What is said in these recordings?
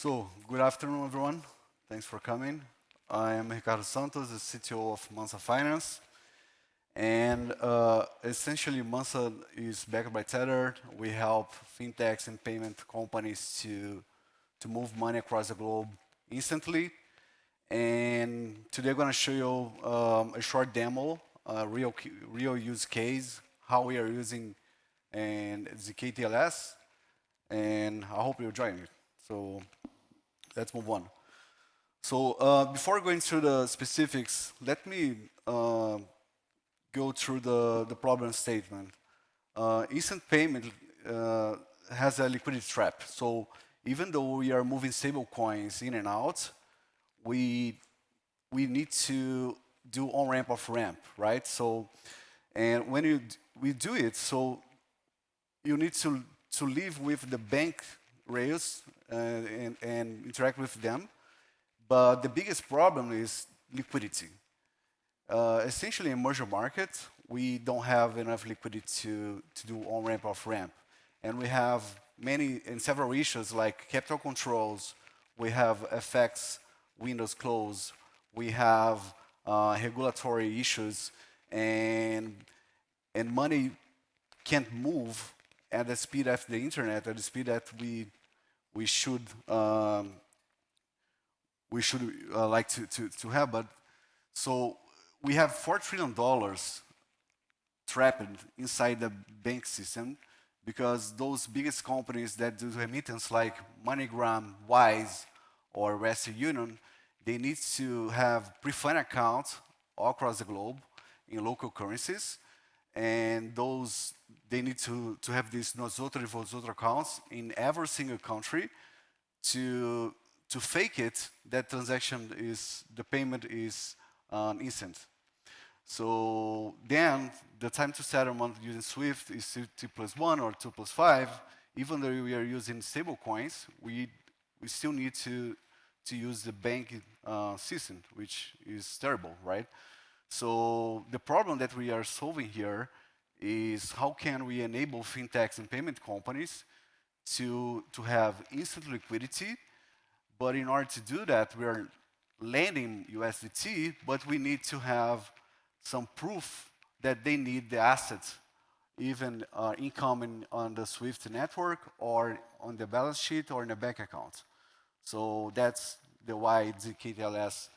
So, good afternoon, everyone. Thanks for coming. I am Ricardo Santos, the CTO of Mansa Finance. And essentially, Mansa is backed by Tether. We help fintechs and payment companies to move money across the globe instantly. And today, I'm going to show you a short demo, a real use case, how we are using zkTLS. And I hope you enjoy it. So, let's move on. So before going through the specifics, let me go through the problem statement. Instant payment has a liquidity trap. So even though we are moving stable coins in and out, we need to do on-ramp, off-ramp, right? So, and when we do it, so you need to live with the bank rails and interact with them. But the biggest problem is liquidity. Essentially, in emerging markets, we don't have enough liquidity to do on-ramp, off-ramp. And we have many and several issues like capital controls, we have FX windows closed, we have regulatory issues, and money can't move at the speed of the internet, at the speed that we should like to have. But so we have $4 trillion trapped inside the bank system because those biggest companies that do remittance like MoneyGram, Wise, or Western Union, they need to have pre-fund accounts all across the globe in local currencies, and those they need to have these nosotros e vosotros accounts in every single country to fake it that the payment is instant. So then the time to settlement using SWIFT is T+1 or 2+5. Even though we are using stable coins, we still need to use the bank system, which is terrible, right? So the problem that we are solving here is how can we enable fintechs and payment companies to have instant liquidity. But in order to do that, we are lending USDT, but we need to have some proof that they need the assets, even incoming on the SWIFT network or on the balance sheet or in a bank account. So that's the why zkTLS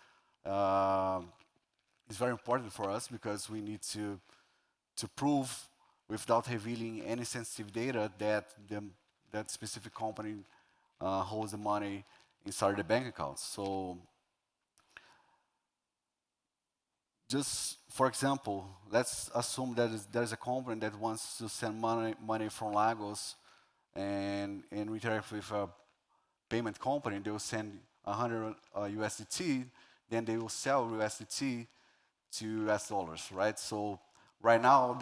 is very important for us, because we need to prove without revealing any sensitive data that that specific company holds the money inside the bank accounts. So just for example, let's assume that there's a company that wants to send money from Lagos and interact with a payment company. They will send 100 USDT, then they will sell USDT to US dollars, right? So right now,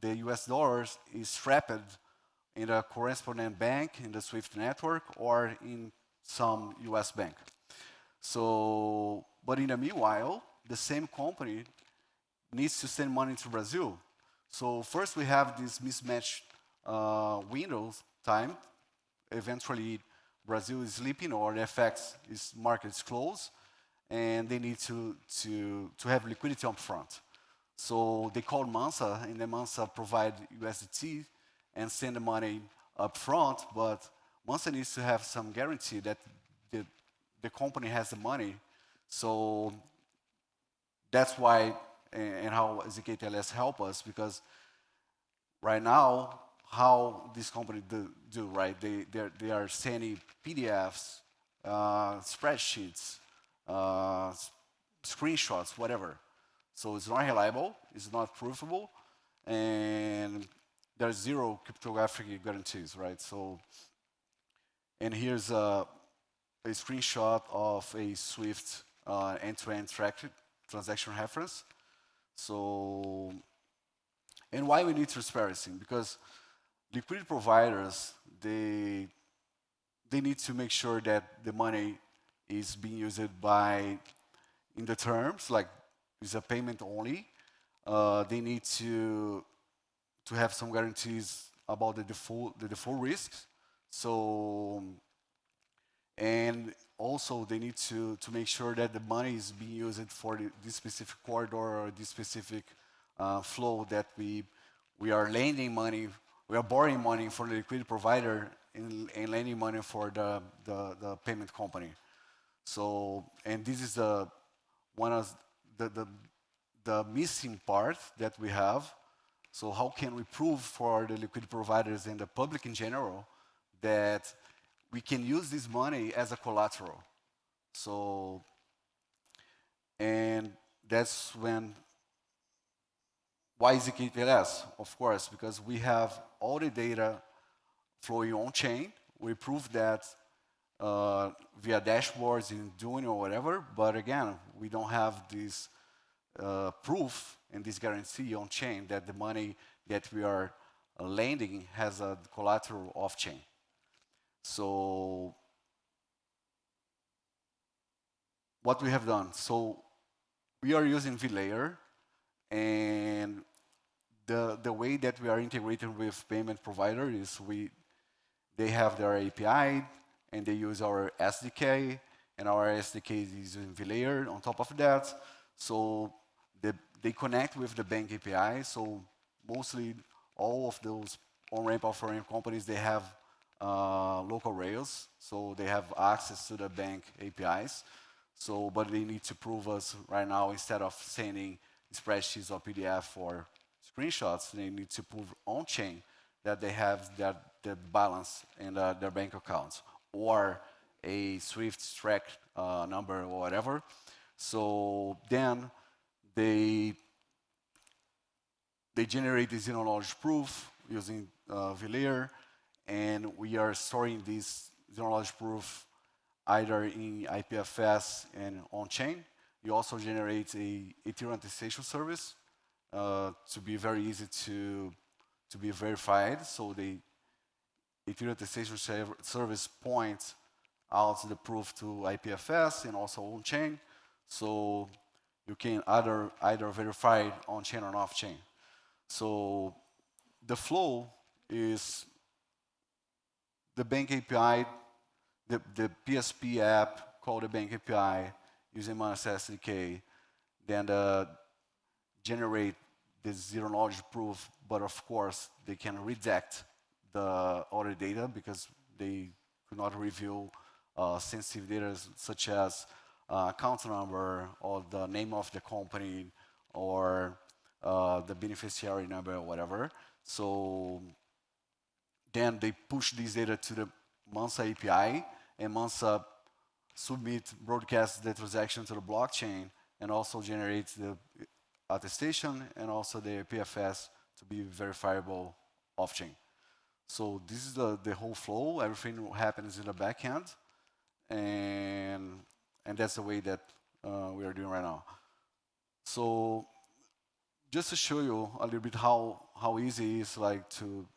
the US dollars is trapped in a correspondent bank in the SWIFT network or in some US bank. So, but in the meanwhile, the same company needs to send money to Brazil. So first we have this mismatch window time. Eventually, Brazil is sleeping or the FX market is closed, and they need to have liquidity up front. So they call Mansa, and then Mansa provide USDT and send the money up front, but Mansa needs to have some guarantee that the company has the money. So that's why, and how zkTLS help us, because right now, how this company do right? They are sending PDFs, spreadsheets, screenshots, whatever. So it's not reliable, it's not provable, and there's zero cryptographic guarantees, right? So, and here's a screenshot of a SWIFT end-to-end transaction reference. So, and why we need transparency? Because liquidity providers, they need to make sure that the money is being used in the terms, like it's a payment only. They need to have some guarantees about the default risks. So, And also, they need to make sure that the money is being used for this specific corridor or this specific flow that we are lending money, we are borrowing money from the liquidity provider and lending money for the payment company. So, and this is one of the missing part that we have. So how can we prove for the liquidity providers and the public in general that we can use this money as a collateral? So, and that's when, why zkTLS? Of course, because we have all the data flowing on-chain. We prove that via dashboards in Dune or whatever, but again, we don't have this proof and this guarantee on-chain that the money that we are lending has a collateral off-chain. So what we have done, so we are using vlayer, and the way that we are integrating with payment provider is they have their API and they use our SDK, and our SDK is using vlayer on top of that. So they connect with the bank API. So mostly all of those on-ramp off-ramp companies, they have local rails, so they have access to the bank APIs. So, but they need to prove us right now, instead of sending spreadsheets or PDF or screenshots, they need to prove on-chain that they have the balance in their bank accounts, or a Swift track number or whatever. So then they generate the zero knowledge proof using vlayer, and we are storing this zero knowledge proof either in IPFS and on-chain. You also generate a Ethereum Attestation Service to be very easy to be verified. So the Ethereum Attestation Service points out the proof to IPFS and also on-chain. So you can either verify it on-chain or off-chain. So the flow is the bank API, the PSP app called the bank API using Mansa SDK, then generate the zero knowledge proof, but of course they can redact all the data because they could not reveal sensitive data such as account number or the name of the company or the beneficiary number or whatever. So then they push this data to the Mansa API, and Mansa broadcasts the transaction to the blockchain, and also generates the attestation and also the IPFS to be verifiable off-chain. So this is the whole flow. Everything happens in the back end, and that's the way that we are doing right now. So just to show you a little bit how easy it is like to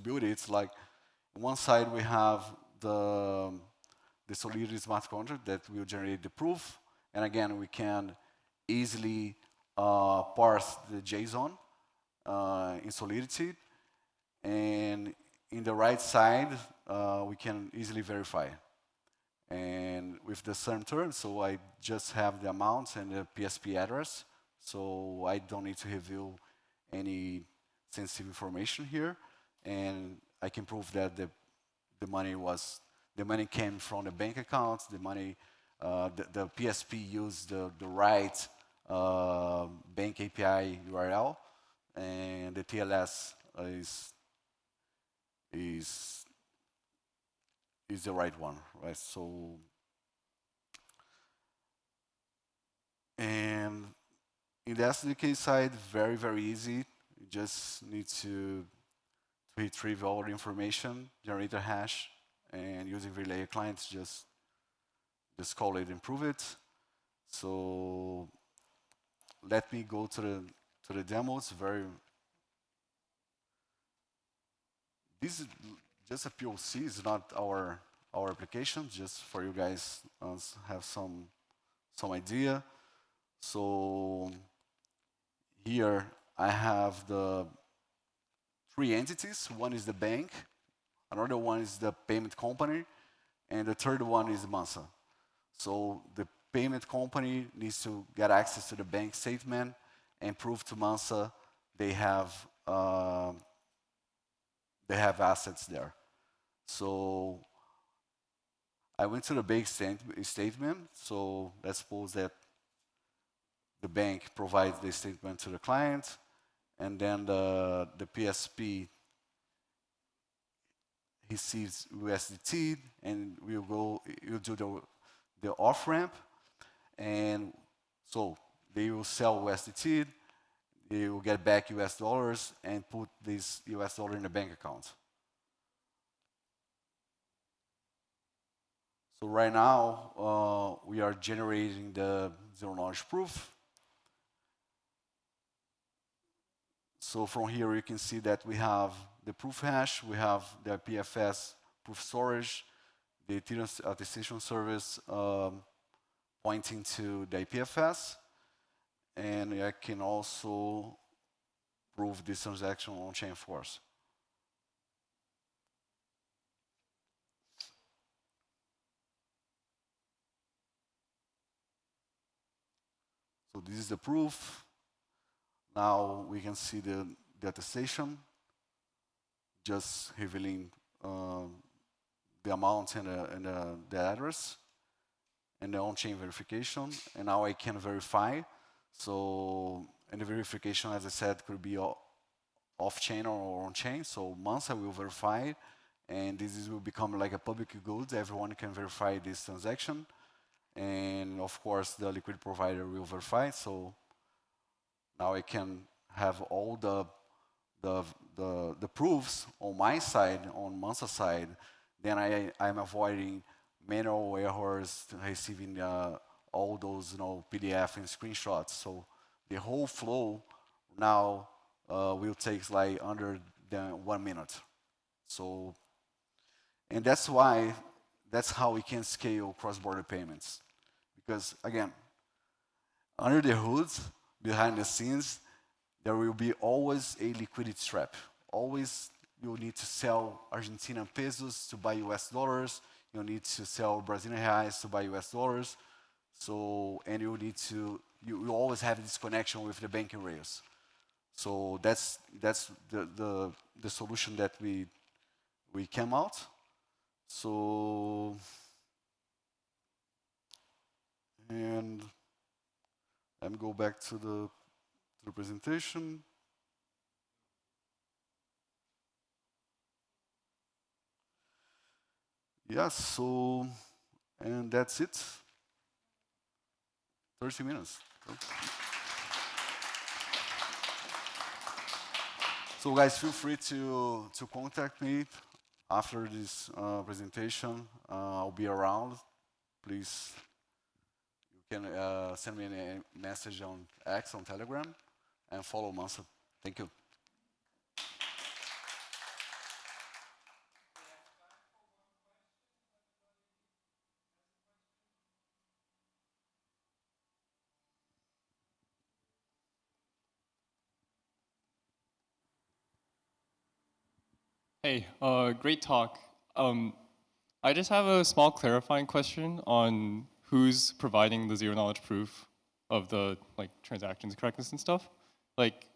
build it, it's like on one side we have the Solidity smart contract that will generate the proof, and again we can easily parse the JSON in Solidity, and in the right side we can easily verify. And with the same term, so I just have the amount and the PSP address, so I don't need to reveal any sensitive information here, and I can prove that the money came from the bank account, the PSP used the right bank API URL, and the TLS is the right one, right? So, and in the SDK side, very, very easy. You just need to retrieve all the information, generate a hash, and using Relay clients, just call it and prove it. So let me go to the demo. It's this is just a POC. It's not our application. Just for you guys have some idea. So here I have the 3 entities. One is the bank, another one is the payment company, And the third one is Mansa. So the payment company needs to get access to the bank statement and prove to Mansa they have assets there. So I went to the bank statement. So let's suppose that the bank provides the statement to the client, and then the PSP he sees USDT, and we'll do the off ramp, and so they will sell USDT, they will get back US dollars and put this US dollar in the bank account. So right now we are generating the zero knowledge proof. So from here you can see that we have the proof hash, we have the IPFS proof storage, the Ethereum Attestation Service pointing to the IPFS, and I can also prove this transaction on chain force. So this is the proof. Now we can see the attestation, just revealing the amount and the address, and the on-chain verification. And now I can verify. So, and the verification, as I said, could be off-chain or on-chain. So Mansa will verify, and this will become like a public good. Everyone can verify this transaction. And of course, the liquidity provider will verify. So now I can have all the proofs on my side, on Mansa side. Then I'm avoiding manual errors, receiving all those PDF and screenshots. So the whole flow now will take like under 1 minute. So, and that's how we can scale cross-border payments. Because again, under the hood, behind the scenes, there will be always a liquidity trap. Always you'll need to sell Argentinian pesos to buy US dollars. You'll need to sell Brazilian reais to buy US dollars. So, and you always have this connection with the banking rails. So that's the solution that we came out. So, and let me go back to the presentation. Yes, so, and that's it. 30 minutes. So guys, feel free to contact me after this presentation. I'll be around. Please, you can send me a message on X, on Telegram, and follow Mansa. Thank you. Hey, great talk. I just have a small clarifying question on who's providing the zero knowledge proof of the transactions correctness and stuff. Like,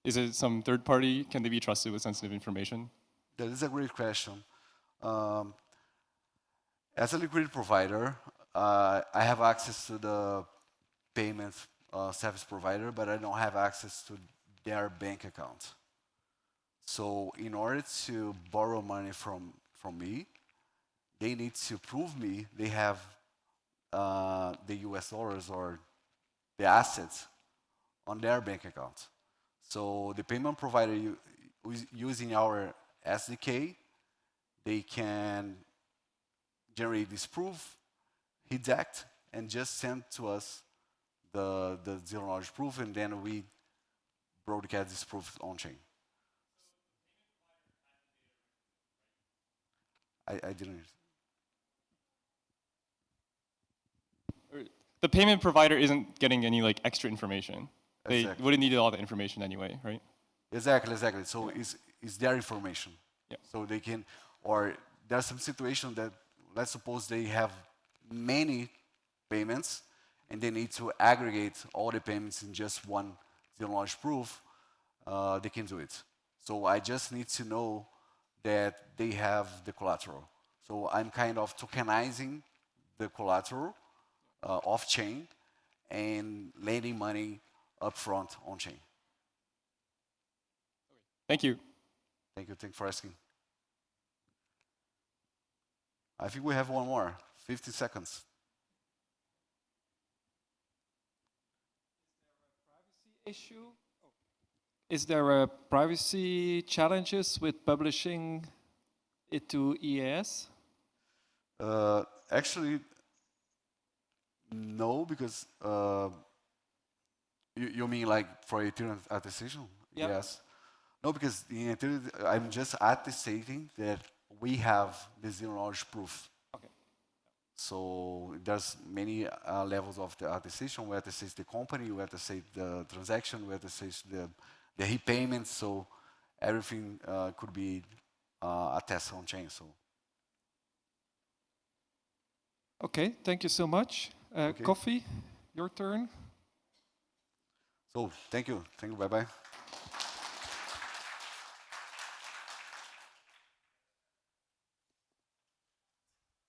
is it some third party? Can they be trusted with sensitive information? That is a great question. As a liquidity provider, I have access to the payment service provider, but I don't have access to their bank account. So in order to borrow money from me, they need to prove me they have the US dollars or the assets on their bank account. So the payment provider using our SDK, they can generate this proof, redact, and just send to us the zero knowledge proof, and then we broadcast this proof on chain. I didn't. The payment provider isn't getting any extra information. They Exactly. would have needed all the information anyway, right? Exactly. So it's their information. Yeah. So they can, or there's some situation that let's suppose they have many payments and they need to aggregate all the payments in just one zero knowledge proof, they can do it. So I just need to know that they have the collateral. So I'm kind of tokenizing the collateral off-chain and lending money upfront on-chain. Thank you. Thank you for asking. I think we have one more, 50 seconds. Issue? Is there a privacy challenges with publishing it to EAS? Actually, no, because you mean like for Ethereum attestation? Yep. Yes. No, because in Ethereum, I'm just attestating that we have the zero knowledge proof. Okay. So there's many levels of the attestation. We attest the company, we attest the transaction, we attest the repayment. So everything could be attested on chain. So. Okay, thank you so much. Okay. Coffee, your turn. So thank you. Bye bye.